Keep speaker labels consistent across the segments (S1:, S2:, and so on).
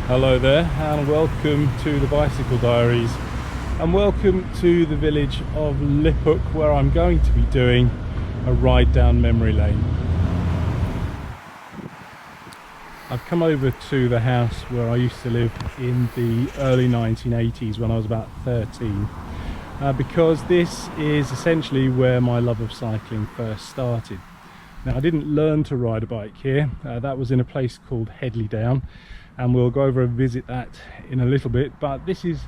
S1: Hello there and welcome to the Bicycle Diaries and welcome to the village of Liphook, where I'm going to be doing a ride down memory lane. I've come over to the house where I used to live in the early 1980s when I was about 13 because this is essentially where my love of cycling first started. Now, I didn't learn to ride a bike here, that was in a place called Headley Down, and we'll go over and visit that in a little bit, but this is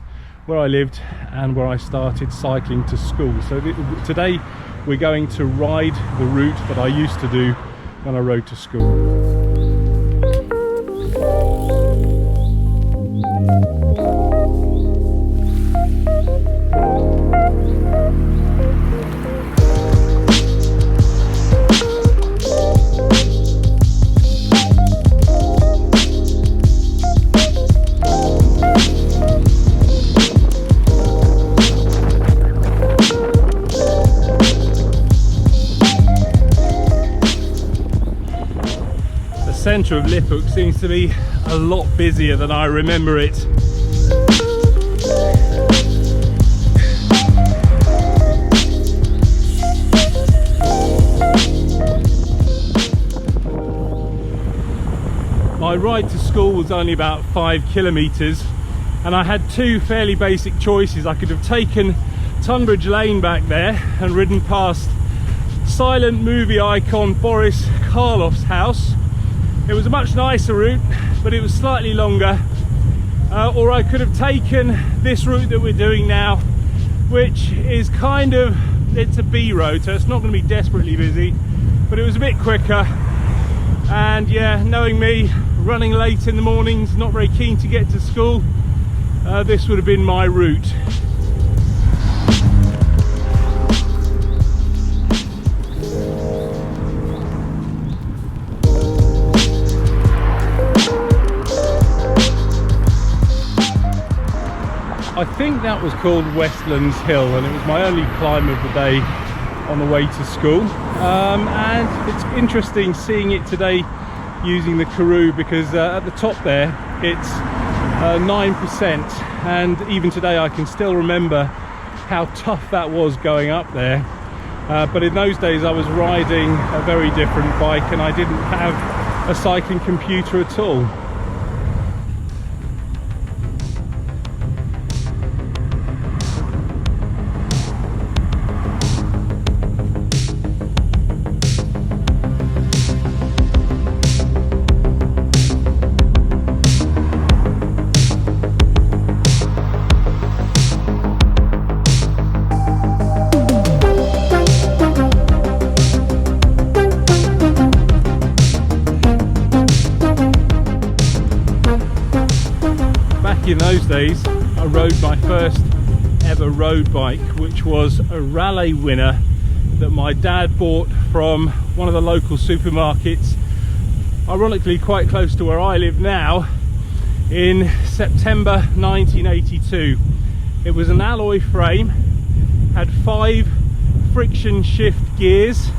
S1: where I lived and where I started cycling to school. So today we're going to ride the route that I used to do when I rode to school. The centre of Liphook seems to be a lot busier than I remember it. My ride to school was only about 5 kilometres and I had two fairly basic choices. I could have taken Tunbridge Lane back there and ridden past silent movie icon Boris Karloff's house. It was a much nicer route, but it was slightly longer. Or I could have taken this route that we're doing now, which is it's a B road, so it's not going to be desperately busy, but it was a bit quicker. And yeah, knowing me, running late in the mornings, not very keen to get to school, this would have been my route. I think that was called Westlands Hill, and it was my only climb of the day on the way to school. And it's interesting seeing it today using the Karoo, because at the top there it's 9%, and even today I can still remember how tough that was going up there. But in those days I was riding a very different bike and I didn't have a cycling computer at all. In those days I rode my first ever road bike, which was a Raleigh winner that my dad bought from one of the local supermarkets, ironically quite close to where I live now, in September 1982. It was an alloy frame, had 5 friction shift gears,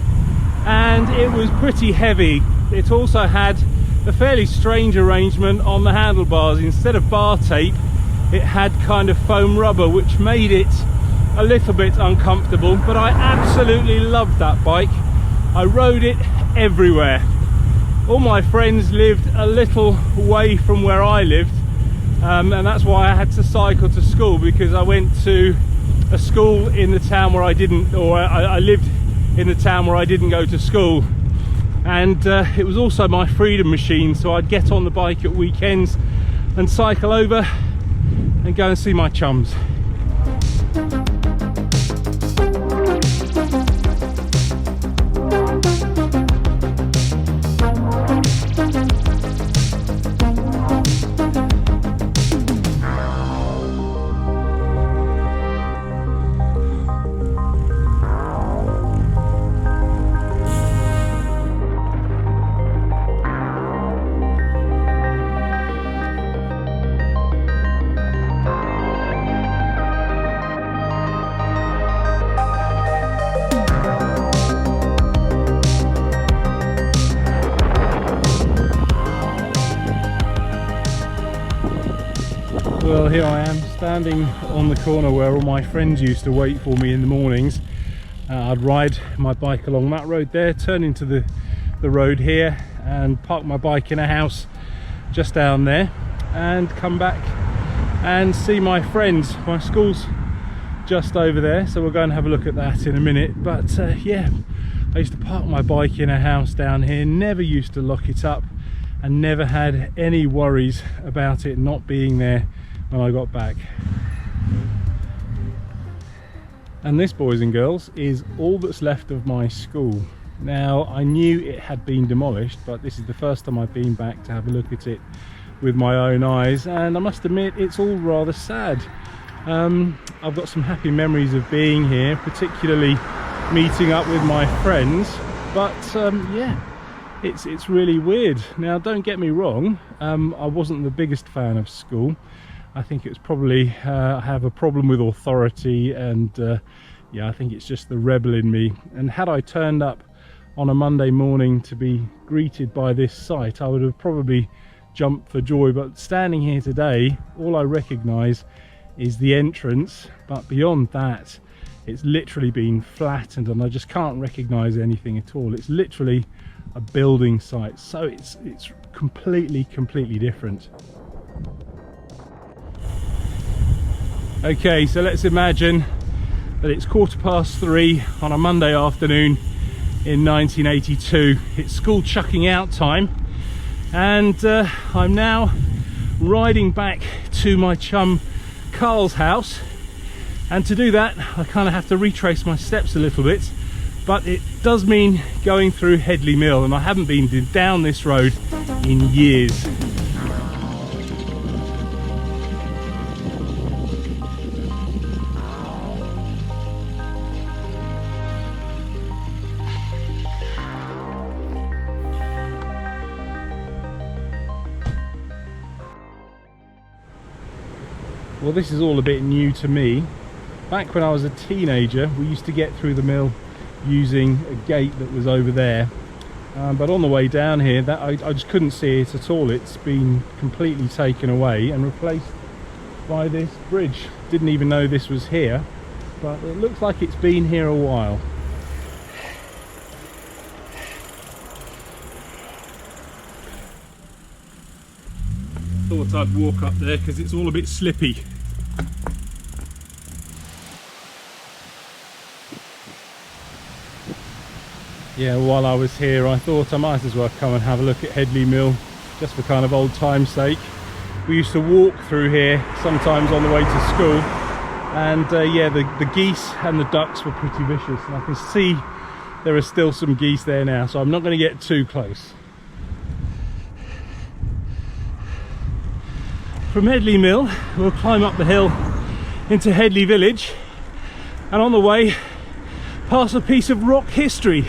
S1: and it was pretty heavy. It also had a fairly strange arrangement on the handlebars. Instead of bar tape, it had kind of foam rubber, which made it a little bit uncomfortable, but I absolutely loved that bike. I rode it everywhere. All my friends lived a little way from where I lived, and that's why I had to cycle to school, because I went to a school in the town where I lived in the town where I didn't go to school. And it was also my freedom machine, so I'd get on the bike at weekends and cycle over and go and see my chums. Well, here I am standing on the corner where all my friends used to wait for me in the mornings. I'd ride my bike along that road there, turn into the road here and park my bike in a house just down there and come back and see my friends. My school's just over there, so we'll go and have a look at that in a minute. But yeah, I used to park my bike in a house down here, never used to lock it up and never had any worries about it not being there when I got back. And this, boys and girls, is all that's left of my school. Now, I knew it had been demolished, but this is the first time I've been back to have a look at it with my own eyes, and I must admit it's all rather sad. I've got some happy memories of being here, particularly meeting up with my friends, but yeah, it's really weird. Now, don't get me wrong, I wasn't the biggest fan of school. I think it's probably I have a problem with authority, and yeah, I think it's just the rebel in me. And had I turned up on a Monday morning to be greeted by this sight, I would have probably jumped for joy. But standing here today, all I recognise is the entrance, but beyond that it's literally been flattened and I just can't recognise anything at all. It's literally a building site, so it's completely different. Okay, so let's imagine that it's 3:15 on a Monday afternoon in 1982. It's school chucking out time, and I'm now riding back to my chum Carl's house, and to do that I kind of have to retrace my steps a little bit, but it does mean going through Headley Mill, and I haven't been down this road in years. Well, this is all a bit new to me. Back when I was a teenager, we used to get through the mill using a gate that was over there. But on the way down here, I just couldn't see it at all. It's been completely taken away and replaced by this bridge. Didn't even know this was here, but it looks like it's been here a while. Thought I'd walk up there because it's all a bit slippy. Yeah, while I was here I thought I might as well come and have a look at Headley Mill, just for kind of old time's sake. We used to walk through here sometimes on the way to school, and yeah, the geese and the ducks were pretty vicious, and I can see there are still some geese there now, so I'm not going to get too close. From Headley Mill we'll climb up the hill into Headley village, and on the way pass a piece of rock history.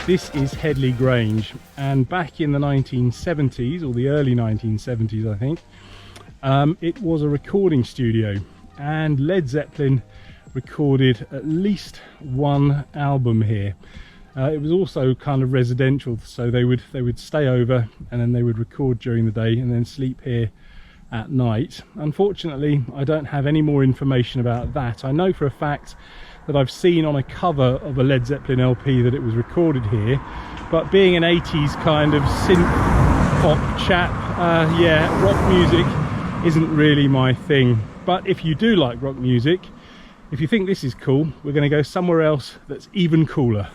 S1: This is Headley Grange, and back in the 1970s, or the early 1970s I think, it was a recording studio, and Led Zeppelin recorded at least one album here. It was also kind of residential, so they would stay over and then they would record during the day and then sleep here at night. Unfortunately, I don't have any more information about that. I know for a fact that I've seen on a cover of a Led Zeppelin LP that it was recorded here, but being an 80s kind of synth pop chap, yeah, rock music isn't really my thing. But if you do like rock music, if you think this is cool, we're going to go somewhere else that's even cooler.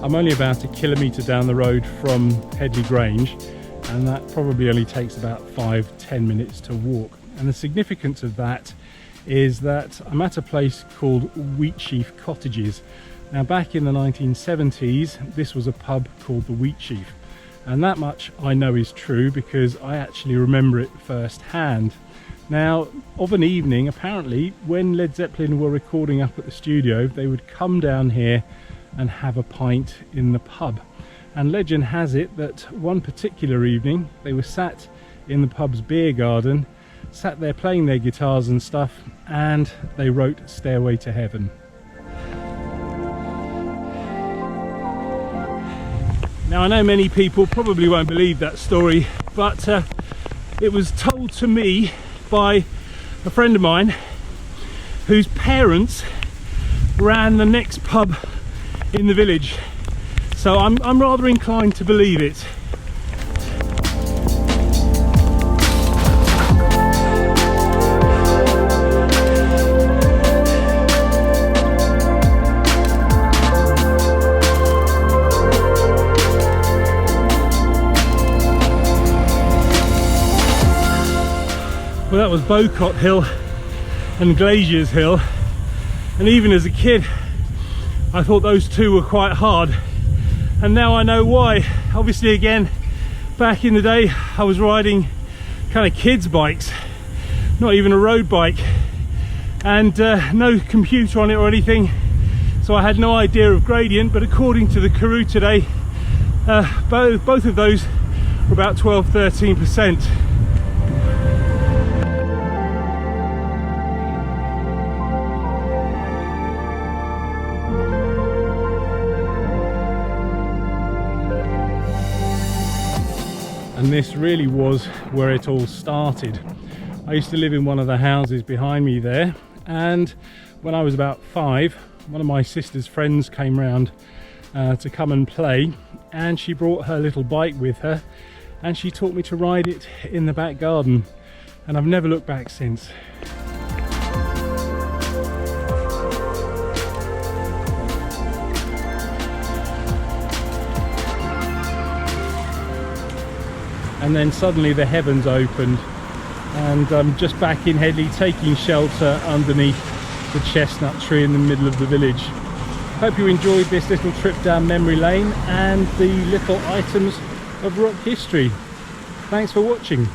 S1: I'm only about a kilometre down the road from Headley Grange, and that probably only takes about 5-10 minutes to walk. And the significance of that is that I'm at a place called Wheatsheaf Cottages. Now, back in the 1970s, this was a pub called the Wheatsheaf, and that much I know is true because I actually remember it firsthand. Now, of an evening, apparently, when Led Zeppelin were recording up at the studio, they would come down here and have a pint in the pub. And legend has it that one particular evening, they were sat in the pub's beer garden, sat there playing their guitars and stuff, and they wrote Stairway to Heaven. Now, I know many people probably won't believe that story, but it was told to me by a friend of mine whose parents ran the next pub in the village, so I'm rather inclined to believe it. Well, that was Bowcott Hill and Glaziers Hill, and even as a kid I thought those two were quite hard, and now I know why. Obviously, again, back in the day I was riding kind of kids bikes, not even a road bike, and no computer on it or anything, so I had no idea of gradient. But according to the Karoo today, both of those were about 12-13%. And this really was where it all started. I used to live in one of the houses behind me there, and when I was about 5, one of my sister's friends came round to come and play, and she brought her little bike with her, and she taught me to ride it in the back garden, and I've never looked back since. And then suddenly the heavens opened, and I'm just back in Headley taking shelter underneath the chestnut tree in the middle of the village. Hope you enjoyed this little trip down memory lane and the little items of rock history. Thanks for watching.